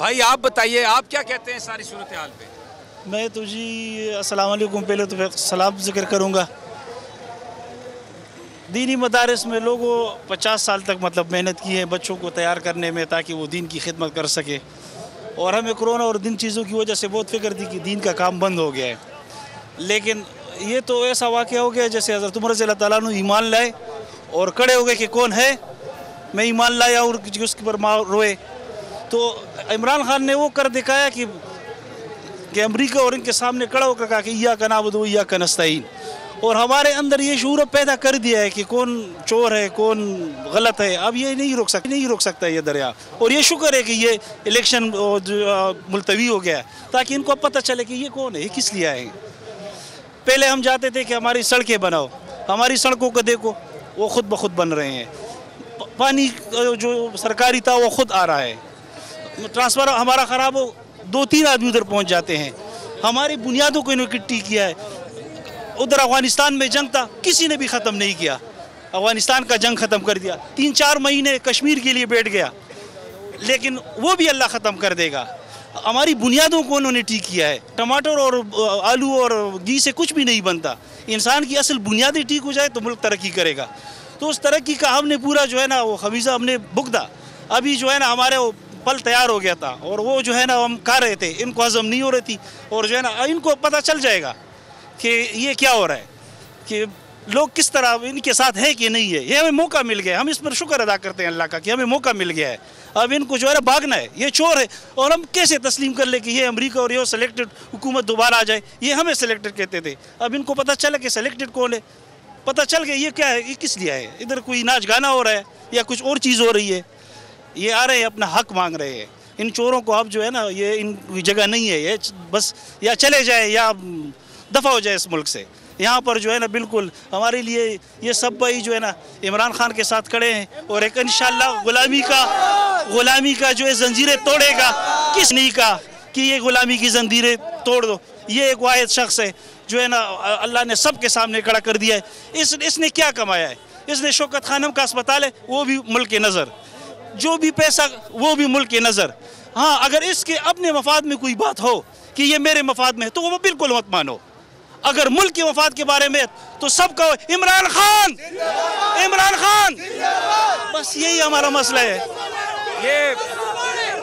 भाई आप बताइए, आप क्या कहते हैं सारी सूरत हाल पे? मैं तो जी अस्सलाम वालेकुम, पहले तो सलाम जिक्र करूँगा। दीनी मदारस में लोगों 50 साल तक मतलब मेहनत की है बच्चों को तैयार करने में ताकि वो दीन की खिदमत कर सके, और हमें कोरोना और दिन चीज़ों की वजह से बहुत फिक्र थी कि दीन का काम बंद हो गया है। लेकिन ये तो ऐसा वाक़या हो गया जैसे हज़रत उमर रज़ियल्लाहु ताला अन्हु ईमान लाए और खड़े हो गए कि कौन है, मैं ईमान लाया, और उसके पर माँ रोए। तो इमरान खान ने वो कर दिखाया कि अमेरिका और इनके सामने खड़ा होकर कहा कि इय्याका नअबुदु व इय्याका नस्तईन, और हमारे अंदर ये शऊर पैदा कर दिया है कि कौन चोर है कौन गलत है। अब ये नहीं रोक सकता ये दरिया, और ये शुक्र है कि ये इलेक्शन मुलतवी हो गया ताकि इनको अब पता चले कि ये कौन है, ये किस लिए आए। पहले हम जाते थे कि हमारी सड़कें बनाओ, हमारी सड़कों को देखो वो खुद ब खुद बन रहे हैं, पानी जो सरकारी था वो खुद आ रहा है, ट्रांसफर हमारा ख़राब हो 2-3 आदमी उधर पहुंच जाते हैं। हमारी बुनियादों को इन्होंने इकट्ठी किया है। उधर अफ़गानिस्तान में जंग था, किसी ने भी ख़त्म नहीं किया, अफ़गानिस्तान का जंग ख़त्म कर दिया। 3-4 महीने कश्मीर के लिए बैठ गया, लेकिन वो भी अल्लाह ख़त्म कर देगा। हमारी बुनियादों को उन्होंने ठीक किया है। टमाटर और आलू और घी से कुछ भी नहीं बनता, इंसान की असल बुनियादें ठीक हो जाए तो मुल्क तरक्की करेगा। तो उस तरक्की का हमने पूरा जो है ना वो खमीज़ा हमने भुगता। अभी जो है ना हमारे वो पल तैयार हो गया था, और वो जो है ना हम खा रहे थे, इनको हजम नहीं हो रही थी, और जो है ना इनको पता चल जाएगा कि ये क्या हो रहा है, कि लोग किस तरह इनके साथ है कि नहीं है। ये हमें मौका मिल गया, हम इस पर शुक्र अदा करते हैं अल्लाह का कि हमें मौका मिल गया है। अब इनको जो है ना भागना है, ये चोर है, और हम कैसे तस्लीम कर ले कि ये अमेरिका और ये सेलेक्टेड हुकूमत दोबारा आ जाए। ये हमें सेलेक्टेड कहते थे, अब इनको पता चला कि सेलेक्टेड कौन है, पता चल गया ये क्या है, ये किस लिए है। इधर कोई नाच गाना हो रहा है या कुछ और चीज़ हो रही है, ये आ रहे हैं अपना हक मांग रहे हैं। इन चोरों को अब जो है ना ये इन जगह नहीं है, ये बस या चले जाए या दफ़ा हो जाए इस मुल्क से। यहाँ पर जो है ना बिल्कुल हमारे लिए ये सब भाई जो है ना इमरान खान के साथ खड़े हैं, और एक इंशाअल्लाह गुलामी का जो है जंजीरें तोड़ेगा। किस नहीं कहा कि ये गुलामी की जंजीरें तोड़ दो, ये एक वाहिद शख्स है जो है ना अल्लाह ने सब के सामने खड़ा कर दिया है। इसने क्या कमाया है, इसने शौकत खानम का अस्पताल है वो भी मुल्क के नज़र, जो भी पैसा वो भी मुल्क के नज़र। हाँ, अगर इसके अपने मफाद में कोई बात हो कि ये मेरे मफाद में है तो वो बिल्कुल मत मानो। अगर मुल्क के मफाद के बारे में तो सब कहो इमरान खान, बस यही हमारा मसला है।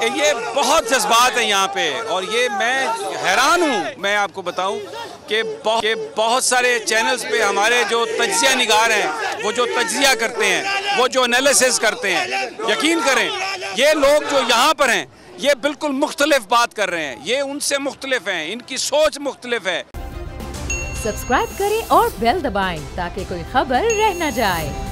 ये बहुत जज्बात है यहाँ पे, और ये मैं हैरान हूँ। मैं आपको बताऊँ कि बहुत सारे चैनल्स पे हमारे जो तज्जिया निगार हैं, वो जो तज्जिया करते हैं, वो जो एनालिसिस करते हैं, यकीन करें ये लोग जो यहाँ पर हैं ये बिल्कुल मुख्तलिफ बात कर रहे हैं, ये उनसे मुख्तलिफ हैं, इनकी सोच मुख्तलिफ है। सब्सक्राइब करें और बेल दबाएं ताकि कोई खबर रह न जाए।